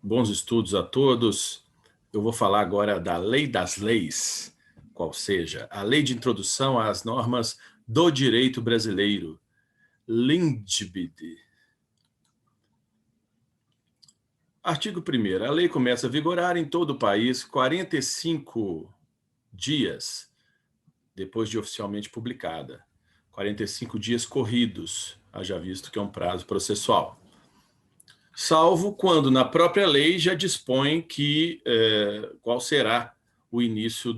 Bons estudos a todos. Eu vou falar agora da Lei das Leis, qual seja, a Lei de Introdução às Normas do Direito Brasileiro, LINDBD. Artigo 1º. A lei começa a vigorar em todo o país 45 dias depois de oficialmente publicada. 45 dias corridos, haja visto que é um prazo processual. Salvo quando na própria lei já dispõe qual será o início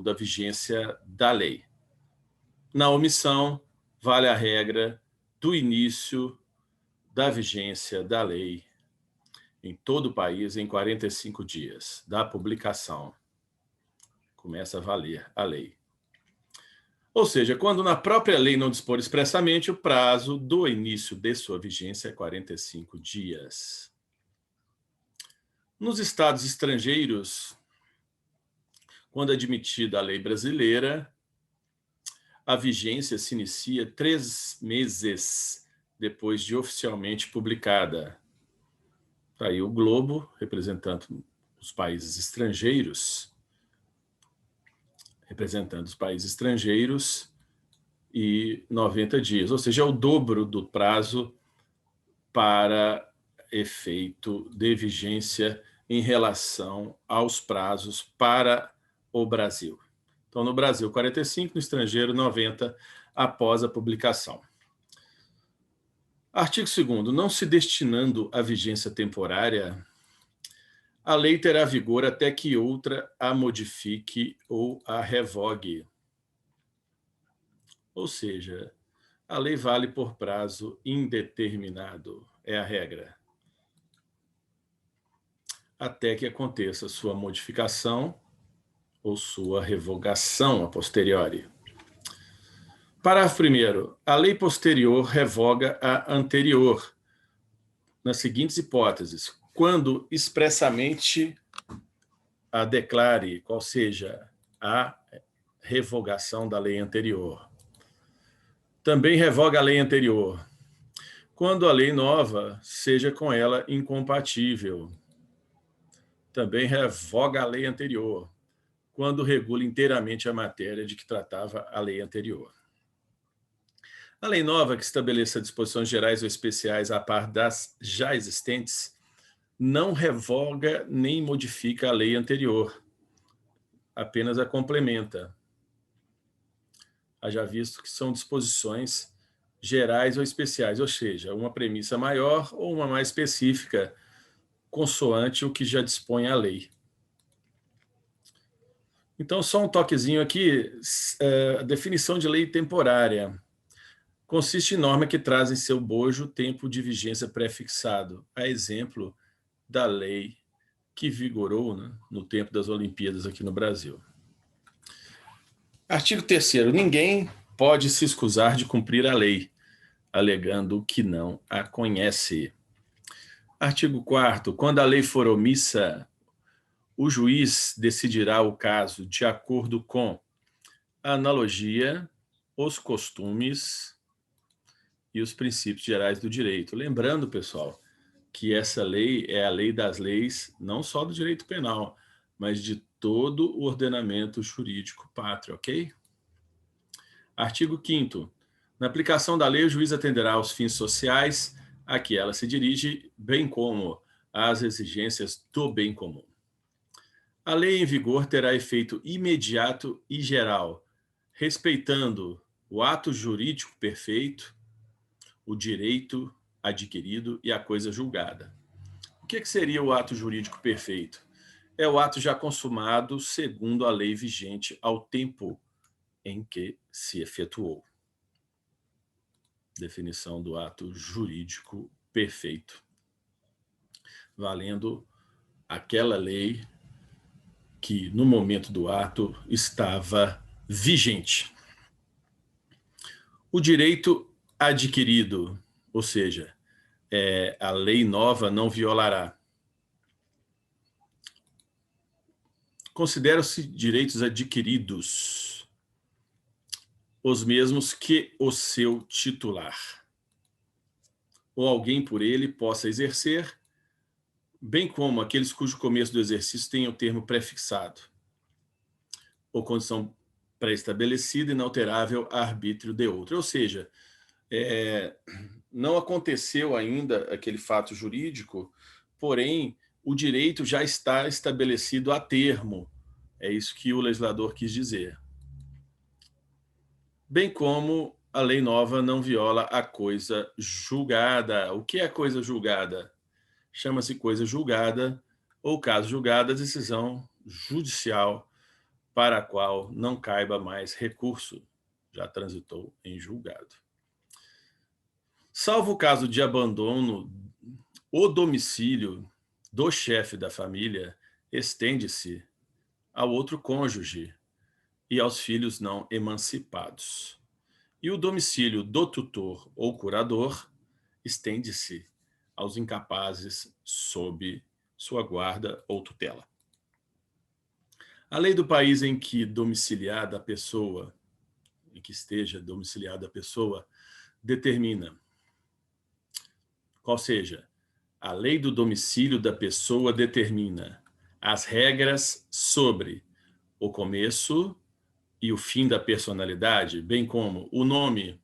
da vigência da lei. Na omissão, vale a regra do início da vigência da lei em todo o país em 45 dias da publicação. Começa a valer a lei. Ou seja, quando na própria lei não dispor expressamente, o prazo do início de sua vigência é 45 dias. Nos estados estrangeiros, quando admitida a lei brasileira, a vigência se inicia 3 meses depois de oficialmente publicada. Está aí o globo, representando os países estrangeiros, e 90 dias, ou seja, é o dobro do prazo para efeito de vigência em relação aos prazos para o Brasil. Então, no Brasil, 45, no estrangeiro, 90, após a publicação. Artigo 2º. Não se destinando à vigência temporária, a lei terá vigor até que outra a modifique ou a revogue. Ou seja, a lei vale por prazo indeterminado, é a regra, até que aconteça sua modificação ou sua revogação a posteriori. Parágrafo 1º. A lei posterior revoga a anterior, nas seguintes hipóteses: quando expressamente a declare, qual seja a revogação da lei anterior. Também revoga a lei anterior quando a lei nova seja com ela incompatível. Também revoga a lei anterior quando regula inteiramente a matéria de que tratava a lei anterior. A lei nova, que estabeleça disposições gerais ou especiais a par das já existentes, não revoga nem modifica a lei anterior, apenas a complementa. Haja visto que são disposições gerais ou especiais, ou seja, uma premissa maior ou uma mais específica, consoante o que já dispõe a lei. Então, só um toquezinho aqui, a definição de lei temporária. Consiste em norma que traz em seu bojo tempo de vigência pré-fixado, a exemplo da lei que vigorou, né, no tempo das Olimpíadas aqui no Brasil. Artigo 3º. Ninguém pode se escusar de cumprir a lei, alegando que não a conhece. Artigo 4º. Quando a lei for omissa, o juiz decidirá o caso de acordo com a analogia, os costumes e os princípios gerais do direito. Lembrando, pessoal, que essa lei é a lei das leis, não só do direito penal, mas de todo o ordenamento jurídico pátrio, ok? Artigo 5º. Na aplicação da lei, o juiz atenderá aos fins sociais a que ela se dirige, bem como às exigências do bem comum. A lei em vigor terá efeito imediato e geral, respeitando o ato jurídico perfeito, o direito adquirido e a coisa julgada. O que seria o ato jurídico perfeito? É o ato já consumado segundo a lei vigente ao tempo em que se efetuou. Definição do ato jurídico perfeito. Valendo aquela lei que, no momento do ato, estava vigente. O direito adquirido, ou seja, a lei nova não violará. Consideram-se direitos adquiridos os mesmos que o seu titular, ou alguém por ele possa exercer, bem como aqueles cujo começo do exercício tenha o termo prefixado, ou condição pré-estabelecida, inalterável a arbítrio de outro. Ou seja, não aconteceu ainda aquele fato jurídico, porém, o direito já está estabelecido a termo. É isso que o legislador quis dizer. Bem como a lei nova não viola a coisa julgada. O que é coisa julgada? Chama-se coisa julgada, ou caso julgado, a decisão judicial para a qual não caiba mais recurso, já transitou em julgado. Salvo o caso de abandono, o domicílio do chefe da família estende-se ao outro cônjuge e aos filhos não emancipados. E o domicílio do tutor ou curador estende-se aos incapazes sob sua guarda ou tutela. A lei do país em que domiciliada a pessoa, em que esteja domiciliada a pessoa, determina, qual seja, a lei do domicílio da pessoa determina as regras sobre o começo e o fim da personalidade, bem como o nome,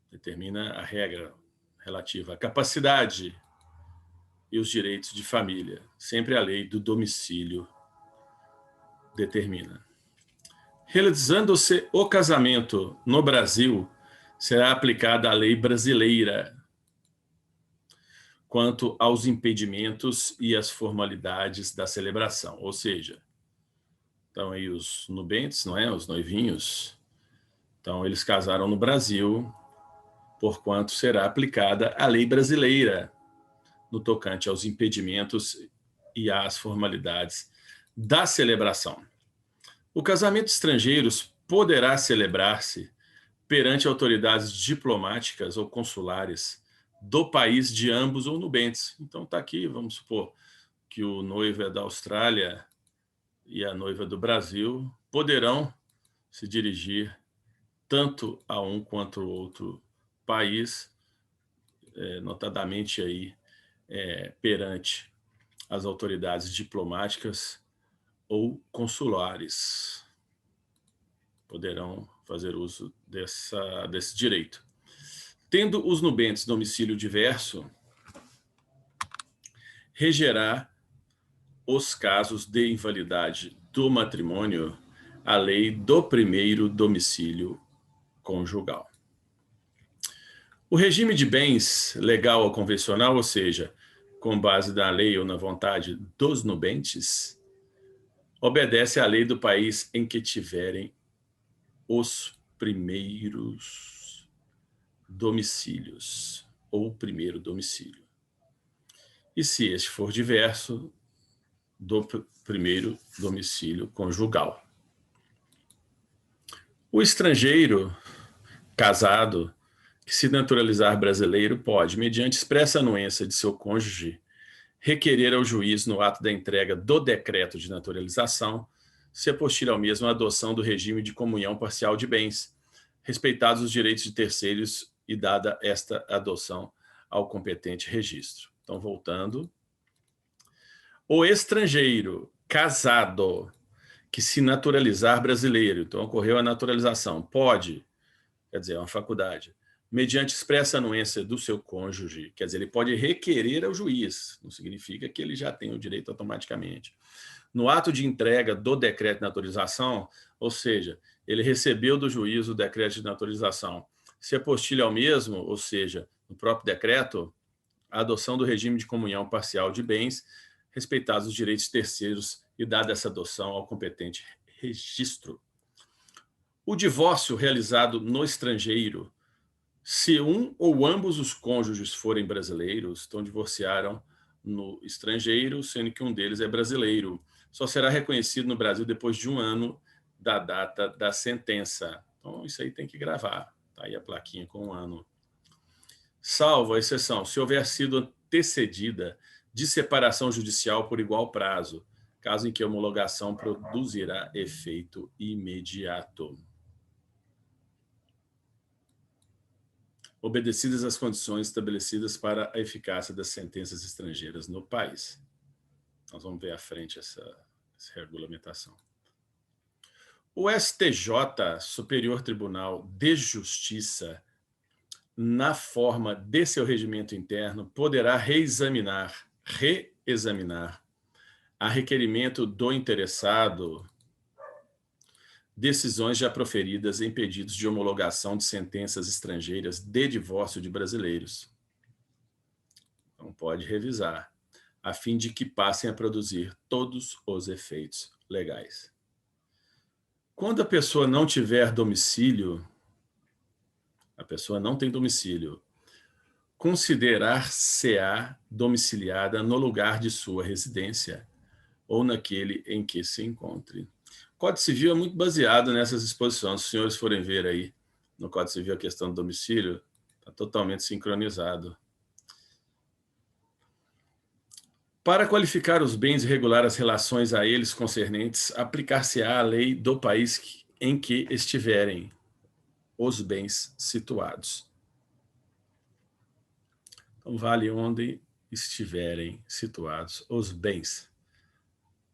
determina a regra relativa à capacidade e os direitos de família. Sempre a lei do domicílio determina. Realizando-se o casamento no Brasil, será aplicada a lei brasileira quanto aos impedimentos e as formalidades da celebração. Ou seja, então aí os nubentes, não é? Os noivinhos, então eles casaram no Brasil, porquanto será aplicada a lei brasileira no tocante aos impedimentos e às formalidades da celebração. O casamento estrangeiros poderá celebrar-se perante autoridades diplomáticas ou consulares do país de ambos ou nubentes. Então está aqui, vamos supor que o noivo é da Austrália e a noiva do Brasil, poderão se dirigir tanto a um quanto ao outro país, notadamente aí perante as autoridades diplomáticas ou consulares. Poderão fazer uso desse direito. Tendo os nubentes domicílio diverso, regerá os casos de invalidade do matrimônio a lei do primeiro domicílio conjugal. O regime de bens legal ou convencional, ou seja, com base na lei ou na vontade dos nubentes, obedece à lei do país em que tiverem os primeiros domicílios ou primeiro domicílio. E se este for diverso, do primeiro domicílio conjugal. O estrangeiro casado que se naturalizar brasileiro pode, mediante expressa anuência de seu cônjuge, requerer ao juiz, no ato da entrega do decreto de naturalização, se apostilha ao mesmo a adoção do regime de comunhão parcial de bens, respeitados os direitos de terceiros e dada esta adoção ao competente registro. Então, voltando. O estrangeiro casado que se naturalizar brasileiro, então ocorreu a naturalização, pode, quer dizer, é uma faculdade, mediante expressa anuência do seu cônjuge, quer dizer, ele pode requerer ao juiz, não significa que ele já tem o direito automaticamente. No ato de entrega do decreto de naturalização, ou seja, ele recebeu do juiz o decreto de naturalização, se apostilha ao mesmo, ou seja, no próprio decreto, a adoção do regime de comunhão parcial de bens, respeitados os direitos terceiros e dada essa adoção ao competente registro. O divórcio realizado no estrangeiro, se um ou ambos os cônjuges forem brasileiros, então divorciaram no estrangeiro, sendo que um deles é brasileiro, só será reconhecido no Brasil depois de 1 ano da data da sentença. Então, isso aí tem que gravar. Tá aí a plaquinha com 1 ano. Salvo a exceção, se houver sido antecedida de separação judicial por igual prazo, caso em que a homologação produzirá efeito imediato. obedecidas as condições estabelecidas para a eficácia das sentenças estrangeiras no país. Nós vamos ver à frente essa regulamentação. O STJ, Superior Tribunal de Justiça, na forma de seu regimento interno, poderá reexaminar a requerimento do interessado decisões já proferidas em pedidos de homologação de sentenças estrangeiras de divórcio de brasileiros. Então, pode revisar, a fim de que passem a produzir todos os efeitos legais. Quando a pessoa não tiver domicílio, a pessoa não tem domicílio, considerar-se-á domiciliada no lugar de sua residência ou naquele em que se encontre. O Código Civil é muito baseado nessas disposições. Se os senhores forem ver aí no Código Civil a questão do domicílio, está totalmente sincronizado. Para qualificar os bens e regular as relações a eles concernentes, aplicar-se-á a lei do país em que estiverem os bens situados. Então, vale onde estiverem situados os bens,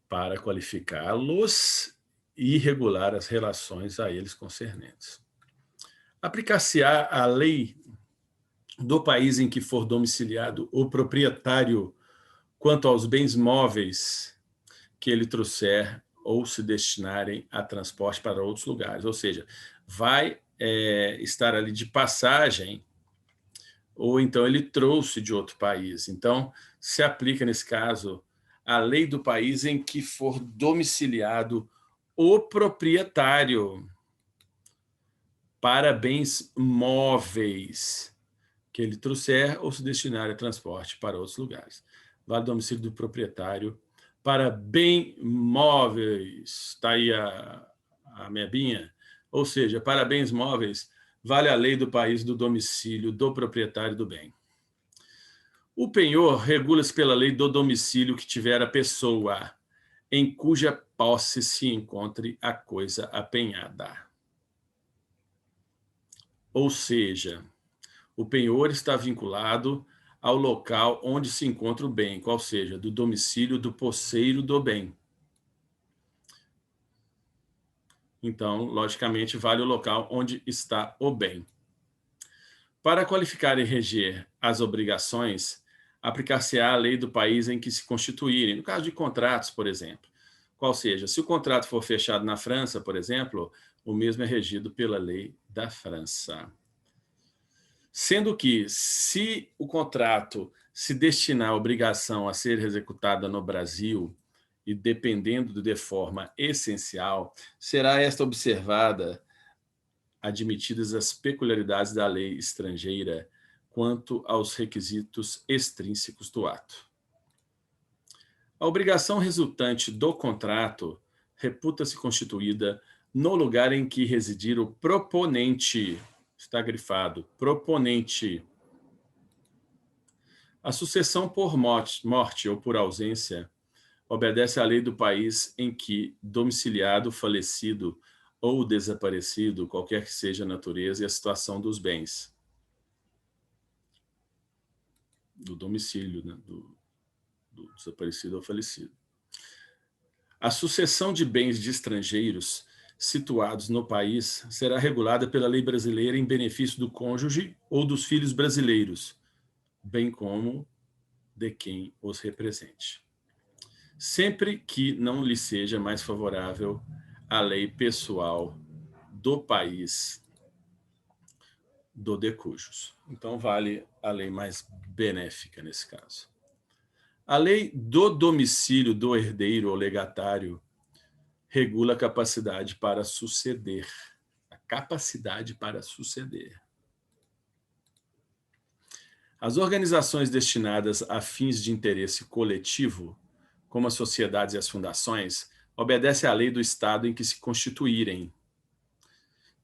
para qualificá-los e regular as relações a eles concernentes. Aplicar-se-á a lei do país em que for domiciliado o proprietário quanto aos bens móveis que ele trouxer ou se destinarem a transporte para outros lugares. Ou seja, vai estar ali de passagem, ou então ele trouxe de outro país. Então, se aplica, nesse caso, a lei do país em que for domiciliado o proprietário para bens móveis que ele trouxer ou se destinar a transporte para outros lugares. Vale o domicílio do proprietário para bem móveis. Está aí a mebinha. Ou seja, para bens móveis, vale a lei do país do domicílio do proprietário do bem. O penhor regula-se pela lei do domicílio que tiver a pessoa em cuja posse se encontre a coisa apenhada. Ou seja, o penhor está vinculado ao local onde se encontra o bem, qual seja, do domicílio do posseiro do bem. Então, logicamente, vale o local onde está o bem. Para qualificar e reger as obrigações, aplicar-se-á a lei do país em que se constituírem, no caso de contratos, por exemplo. Qual seja, se o contrato for fechado na França, por exemplo, o mesmo é regido pela lei da França. Sendo que, se o contrato se destinar a obrigação a ser executada no Brasil, e dependendo de forma essencial, será esta observada, admitidas as peculiaridades da lei estrangeira quanto aos requisitos extrínsecos do ato. A obrigação resultante do contrato reputa-se constituída no lugar em que residir o proponente. Está grifado, proponente. A sucessão por morte ou por ausência obedece à lei do país em que domiciliado, falecido ou desaparecido, qualquer que seja a natureza e a situação dos bens. Do domicílio, né? do desaparecido ou falecido. A sucessão de bens de estrangeiros situados no país será regulada pela lei brasileira em benefício do cônjuge ou dos filhos brasileiros, bem como de quem os represente, sempre que não lhe seja mais favorável a lei pessoal do país do de cujos. Então, vale a lei mais benéfica nesse caso. A lei do domicílio do herdeiro ou legatário regula a capacidade para suceder. A capacidade para suceder. As organizações destinadas a fins de interesse coletivo, como as sociedades e as fundações, obedecem à lei do Estado em que se constituírem.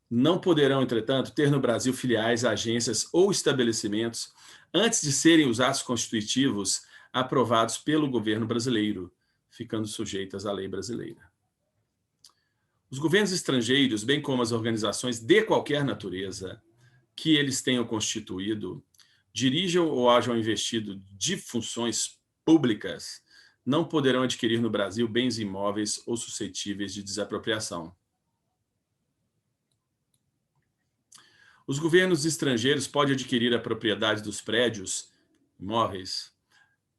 Não poderão, entretanto, ter no Brasil filiais, agências ou estabelecimentos antes de serem os atos constitutivos aprovados pelo governo brasileiro, ficando sujeitas à lei brasileira. Os governos estrangeiros, bem como as organizações de qualquer natureza, que eles tenham constituído, dirijam ou hajam investido de funções públicas, não poderão adquirir no Brasil bens imóveis ou suscetíveis de desapropriação. Os governos estrangeiros podem adquirir a propriedade dos prédios, imóveis,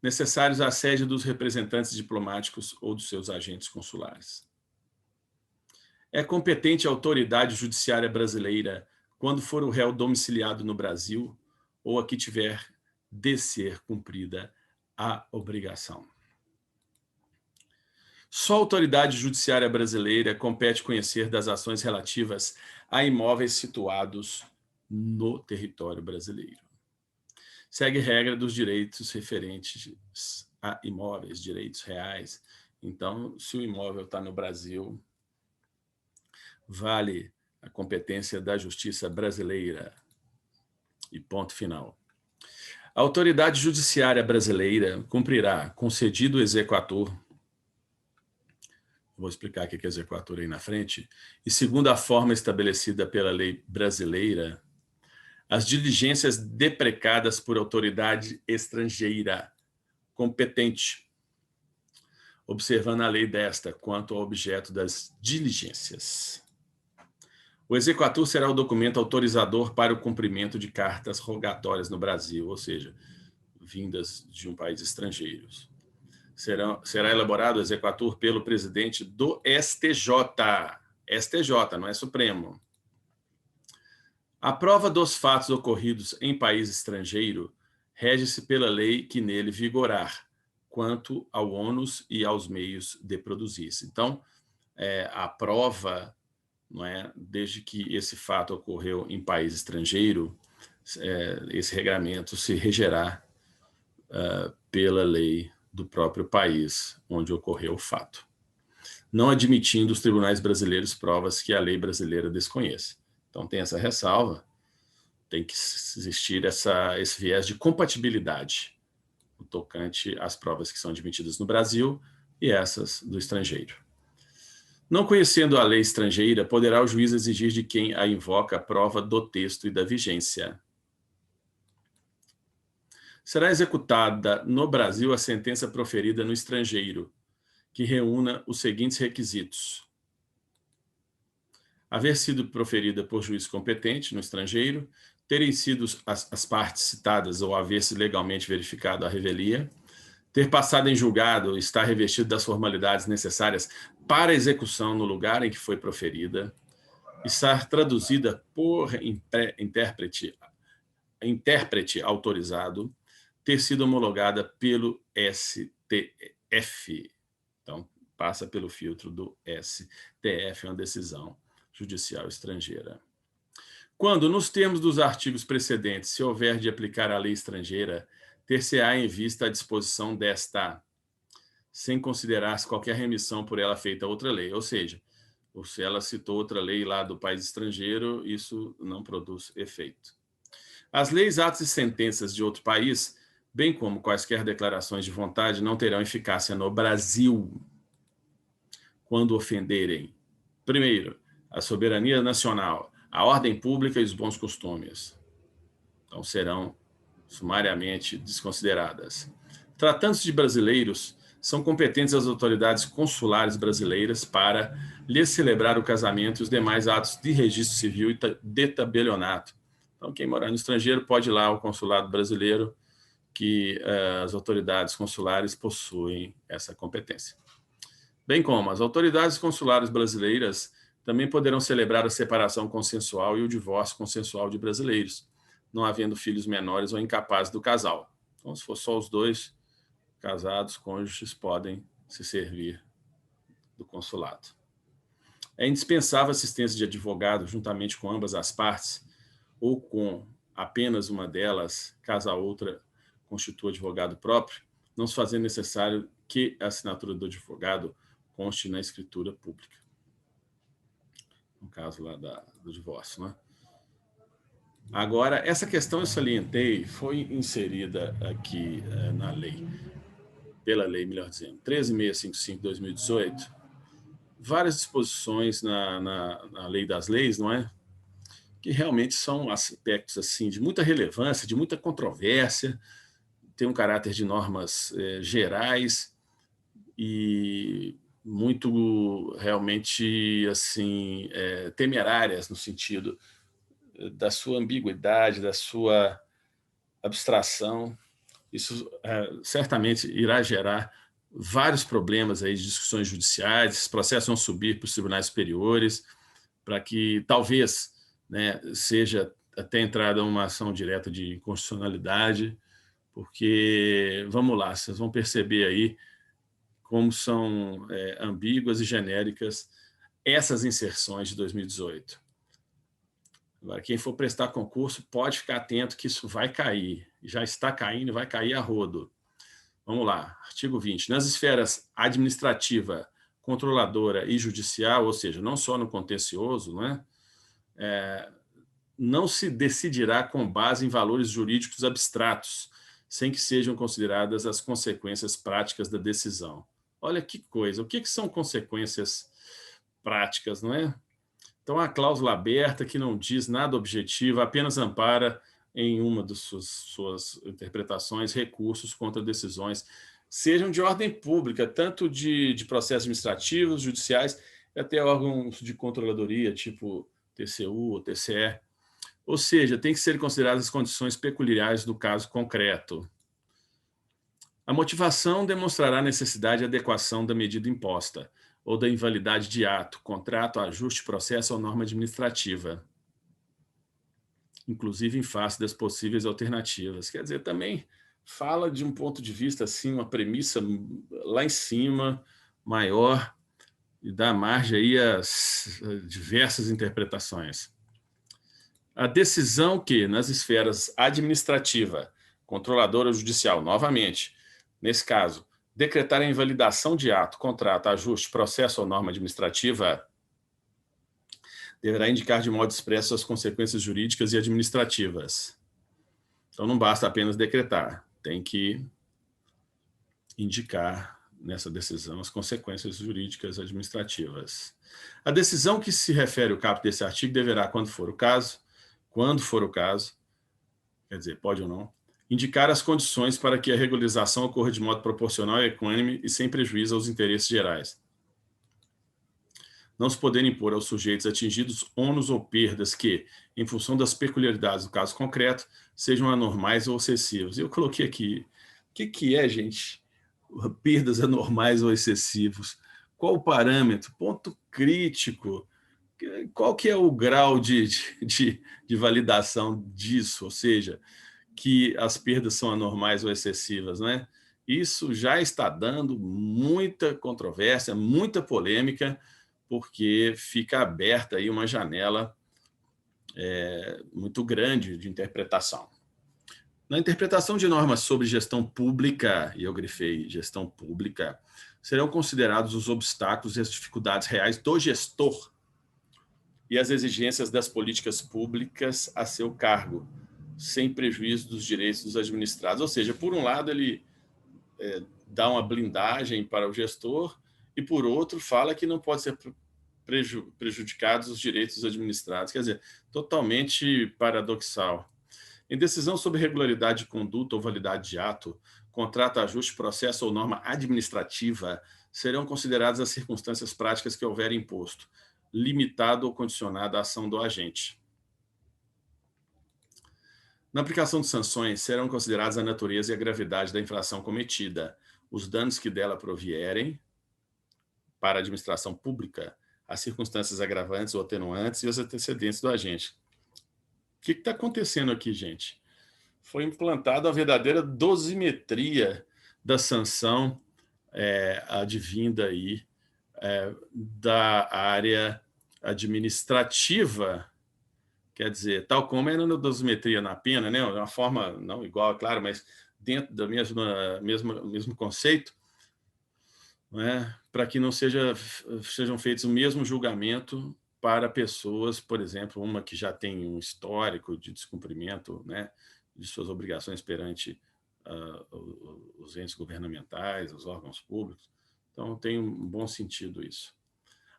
necessários à sede dos representantes diplomáticos ou dos seus agentes consulares. É competente a autoridade judiciária brasileira quando for o réu domiciliado no Brasil ou a que tiver de ser cumprida a obrigação. Só a autoridade judiciária brasileira compete conhecer das ações relativas a imóveis situados no território brasileiro. Segue regra dos direitos referentes a imóveis, direitos reais. Então, se o imóvel está no Brasil, vale a competência da justiça brasileira. E ponto final. A autoridade judiciária brasileira cumprirá, concedido o exequatur, vou explicar o que é exequatur aí na frente, e segundo a forma estabelecida pela lei brasileira, as diligências deprecadas por autoridade estrangeira competente, observando a lei desta quanto ao objeto das diligências. O exequatur será o documento autorizador para o cumprimento de cartas rogatórias no Brasil, ou seja, vindas de um país estrangeiro. Será elaborado o exequatur pelo presidente do STJ. STJ, não é Supremo. A prova dos fatos ocorridos em país estrangeiro rege-se pela lei que nele vigorar, quanto ao ônus e aos meios de produzir-se. Então, a prova, não é, desde que esse fato ocorreu em país estrangeiro, esse regramento se regerá pela lei do próprio país onde ocorreu o fato, não admitindo os tribunais brasileiros provas que a lei brasileira desconheça. Então, tem essa ressalva, tem que existir esse viés de compatibilidade no tocante às provas que são admitidas no Brasil e essas do estrangeiro. Não conhecendo a lei estrangeira, poderá o juiz exigir de quem a invoca a prova do texto e da vigência. Será executada no Brasil a sentença proferida no estrangeiro, que reúna os seguintes requisitos: haver sido proferida por juiz competente no estrangeiro, terem sido as partes citadas ou haver-se legalmente verificado a revelia, ter passado em julgado e estar revestido das formalidades necessárias para execução no lugar em que foi proferida, estar traduzida por intérprete autorizado, ter sido homologada pelo STF. Então, passa pelo filtro do STF, uma decisão judicial estrangeira. Quando, nos termos dos artigos precedentes, se houver de aplicar a lei estrangeira, ter-se-á em vista a disposição desta, sem considerar-se qualquer remissão por ela feita a outra lei. Ou seja, se ela citou outra lei lá do país estrangeiro, isso não produz efeito. As leis, atos e sentenças de outro país, bem como quaisquer declarações de vontade, não terão eficácia no Brasil quando ofenderem, primeiro, a soberania nacional, a ordem pública e os bons costumes. Então, serão sumariamente desconsideradas. Tratando-se de brasileiros, são competentes as autoridades consulares brasileiras para lhes celebrar o casamento e os demais atos de registro civil e de tabelionato. Então, quem morar no estrangeiro pode ir lá ao consulado brasileiro, que as autoridades consulares possuem essa competência. Bem como as autoridades consulares brasileiras também poderão celebrar a separação consensual e o divórcio consensual de brasileiros, não havendo filhos menores ou incapazes do casal. Então, se for só os dois casados, cônjuges podem se servir do consulado. É indispensável a assistência de advogado juntamente com ambas as partes ou com apenas uma delas, caso a outra constitua advogado próprio, não se fazendo necessário que a assinatura do advogado conste na escritura pública. No caso lá do divórcio, né? Agora, essa questão eu salientei, foi inserida aqui na lei, pela lei, melhor dizendo, 13.655 de 2018, várias disposições na lei das leis, não é? que realmente são aspectos assim, de muita relevância, de muita controvérsia, tem um caráter de normas gerais e muito realmente assim temerárias no sentido da sua ambiguidade, da sua abstração. Isso certamente irá gerar vários problemas aí de discussões judiciais, esses processos vão subir para os tribunais superiores, para que talvez, né, seja até entrada uma ação direta de inconstitucionalidade, porque, vamos lá, vocês vão perceber aí como são ambíguas e genéricas essas inserções de 2018. Agora, quem for prestar concurso pode ficar atento que isso vai cair, já está caindo e vai cair a rodo. Vamos lá, artigo 20. Nas esferas administrativa, controladora e judicial, ou seja, não só no contencioso, né, não se decidirá com base em valores jurídicos abstratos, sem que sejam consideradas as consequências práticas da decisão. Olha que coisa, o que são consequências práticas, não é? Então, a cláusula aberta, que não diz nada objetivo, apenas ampara, em uma de suas interpretações, recursos contra decisões, sejam de ordem pública, tanto de processos administrativos, judiciais, e até órgãos de controladoria, tipo TCU ou TCE. Ou seja, tem que ser consideradas as condições peculiares do caso concreto. A motivação demonstrará a necessidade de adequação da medida imposta, ou da invalidade de ato, contrato, ajuste, processo ou norma administrativa, inclusive em face das possíveis alternativas. Quer dizer, também fala de um ponto de vista, assim, uma premissa lá em cima, maior, e dá margem aí às diversas interpretações. A decisão que, nas esferas administrativa, controladora ou judicial, novamente, nesse caso, decretar a invalidação de ato, contrato, ajuste, processo ou norma administrativa, deverá indicar de modo expresso as consequências jurídicas e administrativas. Então, não basta apenas decretar, tem que indicar nessa decisão as consequências jurídicas e administrativas. A decisão que se refere ao caput desse artigo deverá, quando for o caso, quer dizer, pode ou não, indicar as condições para que a regularização ocorra de modo proporcional e equânime e sem prejuízo aos interesses gerais. Não se poder impor aos sujeitos atingidos ônus ou perdas que, em função das peculiaridades do caso concreto, sejam anormais ou excessivos. Eu coloquei aqui, o que é, gente? Perdas anormais ou excessivos? Qual o parâmetro? Ponto crítico. Qual que é o grau de validação disso? Ou seja, que as perdas são anormais ou excessivas, né? Isso já está dando muita controvérsia, muita polêmica, porque fica aberta aí uma janela muito grande de interpretação. Na interpretação de normas sobre gestão pública, e eu grifei gestão pública, serão considerados os obstáculos e as dificuldades reais do gestor e as exigências das políticas públicas a seu cargo, sem prejuízo dos direitos dos administrados. Ou seja, por um lado, ele dá uma blindagem para o gestor e, por outro, fala que não pode ser prejudicados os direitos dos administrados. Quer dizer, totalmente paradoxal. Em decisão sobre regularidade de conduta ou validade de ato, contrato, ajuste, processo ou norma administrativa, serão consideradas as circunstâncias práticas que houver imposto, limitado ou condicionado à ação do agente. Na aplicação de sanções, serão consideradas a natureza e a gravidade da infração cometida, os danos que dela provierem para a administração pública, as circunstâncias agravantes ou atenuantes e os antecedentes do agente. O que está acontecendo aqui, gente? Foi implantada a verdadeira dosimetria da sanção advinda aí da área administrativa. Quer dizer, tal como era na dosimetria na pena, né? Uma forma não igual, claro, mas dentro do mesmo conceito, né? Para que não sejam feitos o mesmo julgamento para pessoas, por exemplo, uma que já tem um histórico de descumprimento, né, de suas obrigações perante os entes governamentais, os órgãos públicos. Então, tem um bom sentido isso.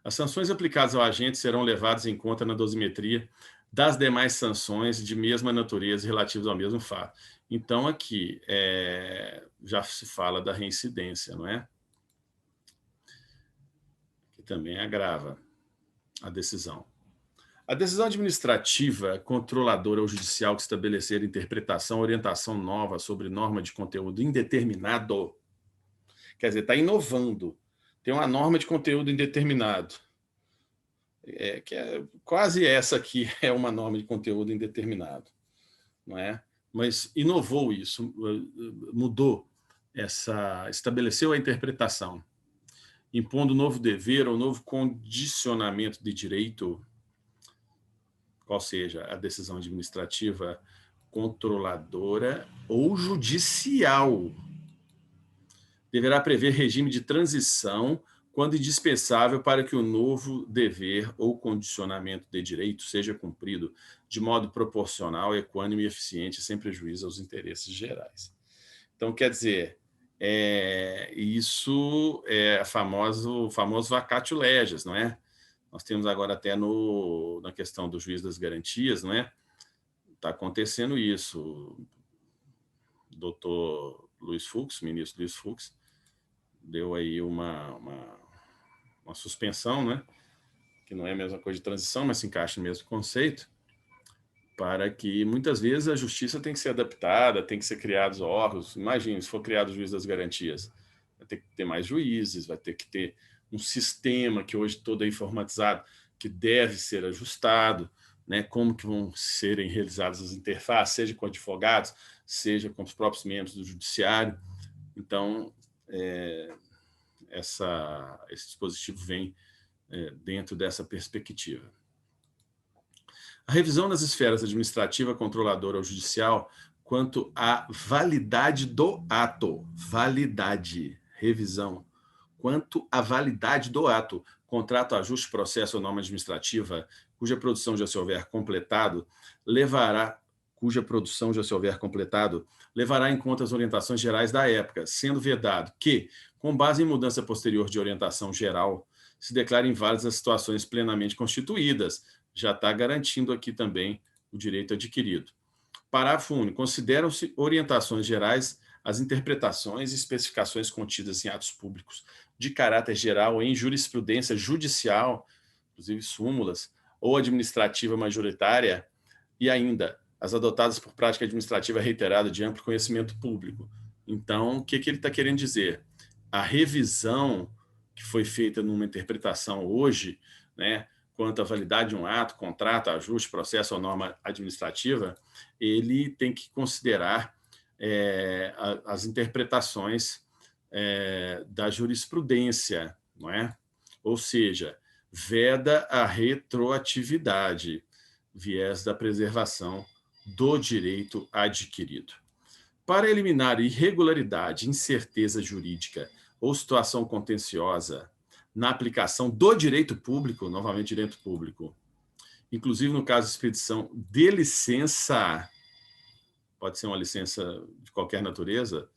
As sanções aplicadas ao agente serão levadas em conta na dosimetria das demais sanções de mesma natureza relativas ao mesmo fato. Então, aqui já se fala da reincidência, não é? Que também agrava a decisão. A decisão administrativa, controladora ou judicial que estabelecer interpretação, orientação nova sobre norma de conteúdo indeterminado, quer dizer, está inovando. Tem uma norma de conteúdo indeterminado, que é quase essa aqui é uma norma de conteúdo indeterminado, não é? Mas inovou isso, mudou estabeleceu a interpretação, impondo novo dever ou novo condicionamento de direito, qual seja a decisão administrativa, controladora ou judicial. Deverá prever regime de transição quando indispensável para que o novo dever ou condicionamento de direito seja cumprido de modo proporcional, equânime e eficiente, sem prejuízo aos interesses gerais. Então, quer dizer, isso é o famoso vacatio legis, não é? Nós temos agora até na questão do juiz das garantias, não é? Está acontecendo isso. O doutor Luiz Fux, ministro Luiz Fux, deu aí uma suspensão, né? Que não é a mesma coisa de transição, mas se encaixa no mesmo conceito, para que muitas vezes a justiça tem que ser adaptada, tem que ser criados órgãos. Imagine, se for criado o juiz das garantias, vai ter que ter mais juízes, vai ter que ter um sistema que hoje todo é informatizado, que deve ser ajustado, né? Como que vão serem realizadas as interfaces, seja com advogados, seja com os próprios membros do judiciário. Então, esse dispositivo vem dentro dessa perspectiva. A revisão nas esferas administrativa, controladora ou judicial quanto à validade do ato. Validade, revisão. Quanto à validade do ato, contrato, ajuste, processo ou norma administrativa, cuja produção já se houver completado, levará em conta as orientações gerais da época, sendo vedado que, com base em mudança posterior de orientação geral, se declarem válidas as situações plenamente constituídas. Já está garantindo aqui também o direito adquirido. Parágrafo único. Consideram-se orientações gerais as interpretações e especificações contidas em atos públicos de caráter geral em jurisprudência judicial, inclusive súmulas, ou administrativa majoritária, e ainda as adotadas por prática administrativa reiterada de amplo conhecimento público. Então, o que ele está querendo dizer? A revisão que foi feita numa interpretação hoje, né, quanto à validade de um ato, contrato, ajuste, processo ou norma administrativa, ele tem que considerar as interpretações da jurisprudência, não é? Ou seja, veda a retroatividade, viés da preservação do direito adquirido. Para eliminar irregularidade, incerteza jurídica ou situação contenciosa na aplicação do direito público, novamente direito público, inclusive no caso de expedição de licença, pode ser uma licença de qualquer natureza,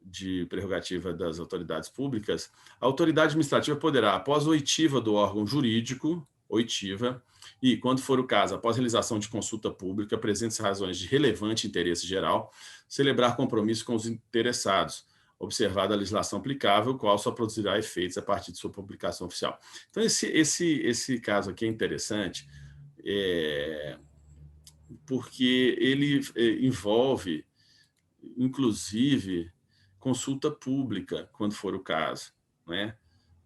de prerrogativa das autoridades públicas, a autoridade administrativa poderá, após oitiva do órgão jurídico, e, quando for o caso, após realização de consulta pública, presentes razões de relevante interesse geral, celebrar compromisso com os interessados, observada a legislação aplicável, qual só produzirá efeitos a partir de sua publicação oficial. Então, esse caso aqui é interessante, porque ele envolve, inclusive, consulta pública, quando for o caso, né?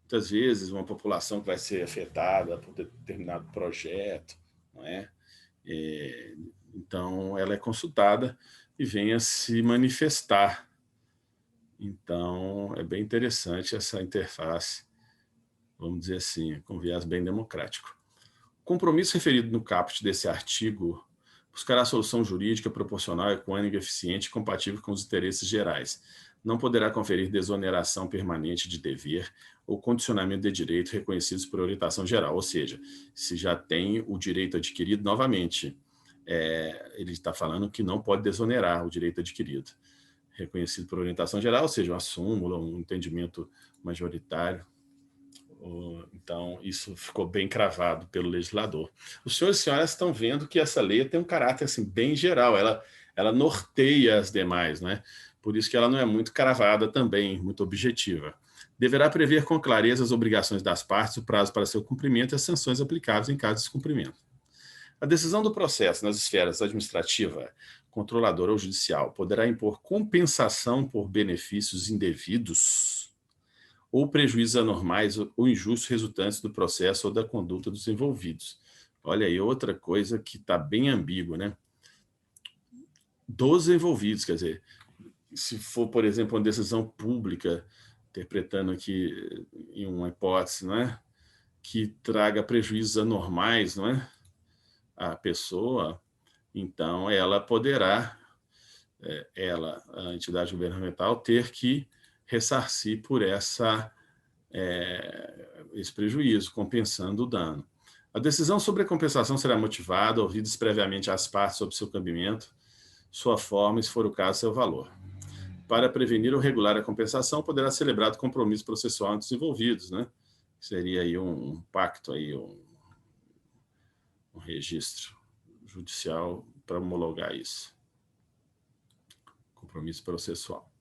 Muitas vezes, uma população que vai ser afetada por determinado projeto, não é? Então, ela é consultada e vem a se manifestar. Então, é bem interessante essa interface, vamos dizer assim, com viés bem democrático. O compromisso referido no caput desse artigo buscará solução jurídica proporcional, equânime, eficiente e compatível com os interesses gerais. Não poderá conferir desoneração permanente de dever ou condicionamento de direito reconhecidos por orientação geral. Ou seja, se já tem o direito adquirido, novamente, ele está falando que não pode desonerar o direito adquirido, reconhecido por orientação geral, ou seja, uma súmula, um entendimento majoritário, Então, isso ficou bem cravado pelo legislador. Os senhores e senhoras estão vendo que essa lei tem um caráter assim, bem geral, ela norteia as demais, né? Por isso que ela não é muito cravada também, muito objetiva. Deverá prever com clareza as obrigações das partes, o prazo para seu cumprimento e as sanções aplicáveis em caso de descumprimento. A decisão do processo nas esferas administrativa, controladora ou judicial poderá impor compensação por benefícios indevidos ou prejuízos anormais ou injustos resultantes do processo ou da conduta dos envolvidos. Olha aí, outra coisa que está bem ambígua, né? Dos envolvidos, quer dizer, se for, por exemplo, uma decisão pública, interpretando aqui em uma hipótese, não é? Que traga prejuízos anormais, não é? A pessoa, então ela poderá, a entidade governamental, ter que ressarcir por esse prejuízo, compensando o dano. A decisão sobre a compensação será motivada, ouvidas previamente as partes sobre seu cabimento, sua forma e, se for o caso, seu valor. Para prevenir ou regular a compensação, poderá ser celebrado compromisso processual entre os envolvidos, né? Seria aí um pacto, aí, um registro judicial para homologar isso. Compromisso processual.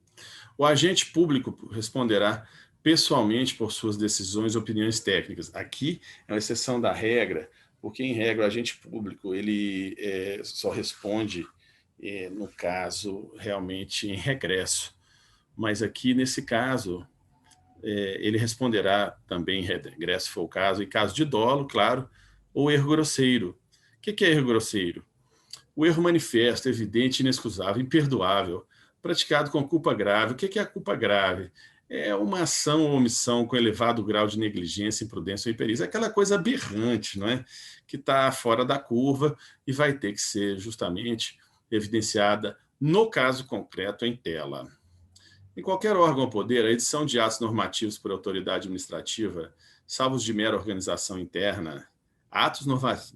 O agente público responderá pessoalmente por suas decisões e opiniões técnicas. Aqui é uma exceção da regra, porque, em regra, o agente público ele só responde, no caso, realmente em regresso. Mas aqui, nesse caso, ele responderá também em regresso, se for o caso, em caso de dolo, claro, ou erro grosseiro. O que é erro grosseiro? O erro manifesto, evidente, inexcusável, imperdoável, praticado com culpa grave. O que é a culpa grave? É uma ação ou omissão com elevado grau de negligência, imprudência ou imperícia. É aquela coisa aberrante, não é? Que está fora da curva e vai ter que ser justamente evidenciada no caso concreto em tela. Em qualquer órgão ou poder, a edição de atos normativos por autoridade administrativa, salvo os de mera organização interna, atos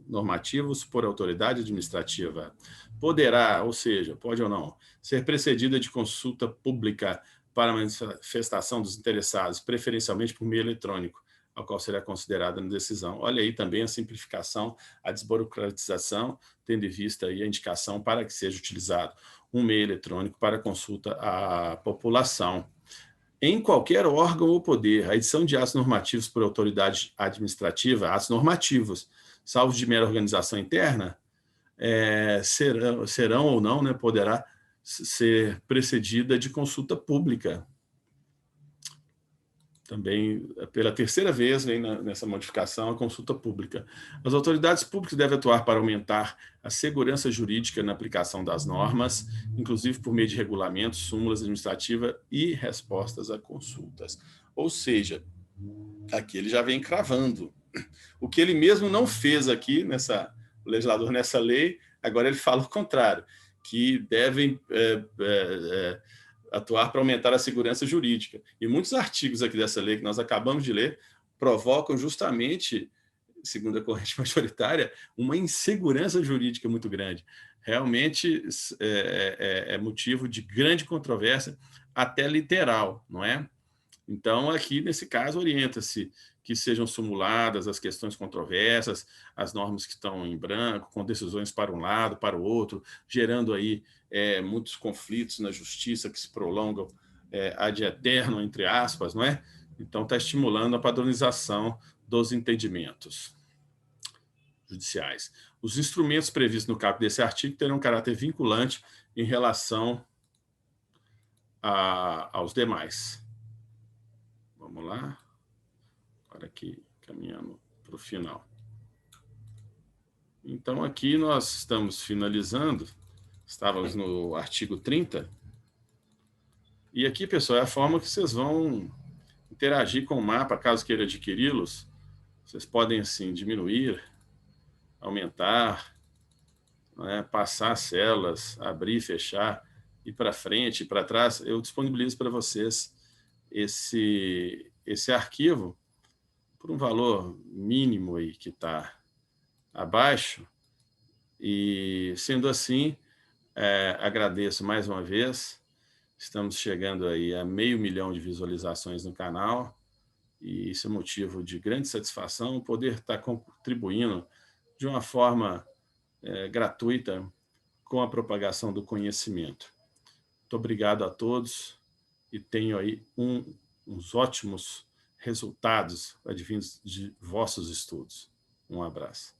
normativos por autoridade administrativa, poderá, ou seja, pode ou não, ser precedida de consulta pública para manifestação dos interessados, preferencialmente por meio eletrônico, ao qual será considerada na decisão. Olha aí também a simplificação, a desburocratização, tendo em vista aí a indicação para que seja utilizado um meio eletrônico para consulta à população. Em qualquer órgão ou poder, a edição de atos normativos por autoridade administrativa, atos normativos, salvo de mera organização interna, serão ou não, né, poderá ser precedida de consulta pública. Também, pela terceira vez, vem nessa modificação a consulta pública. As autoridades públicas devem atuar para aumentar a segurança jurídica na aplicação das normas, inclusive por meio de regulamentos, súmulas administrativas e respostas a consultas. Ou seja, aqui ele já vem cravando. O que ele mesmo não fez aqui, o legislador nessa lei, agora ele fala o contrário, que devem atuar para aumentar a segurança jurídica. E muitos artigos aqui dessa lei que nós acabamos de ler provocam justamente, segundo a corrente majoritária, uma insegurança jurídica muito grande. Realmente é motivo de grande controvérsia, até literal, não é? Então, aqui, nesse caso, orienta-se que sejam simuladas as questões controversas, as normas que estão em branco, com decisões para um lado, para o outro, gerando aí muitos conflitos na justiça que se prolongam ad eterno, entre aspas, não é? Então, está estimulando a padronização dos entendimentos judiciais. Os instrumentos previstos no caput desse artigo terão caráter vinculante em relação aos demais. Vamos lá. Agora aqui, caminhando para o final. Então, aqui nós estamos finalizando. Estávamos no artigo 30. E aqui, pessoal, é a forma que vocês vão interagir com o mapa, caso queira adquiri-los. Vocês podem, assim, diminuir, aumentar, né, passar as células, abrir, fechar, ir para frente, para trás. Eu disponibilizo para vocês esse arquivo por um valor mínimo aí que está abaixo. E, sendo assim, agradeço mais uma vez. Estamos chegando aí a 500 mil de visualizações no canal. e isso é motivo de grande satisfação poder estar contribuindo de uma forma gratuita com a propagação do conhecimento. Muito obrigado a todos e tenho aí uns ótimos resultados advindos de vossos estudos. Um abraço.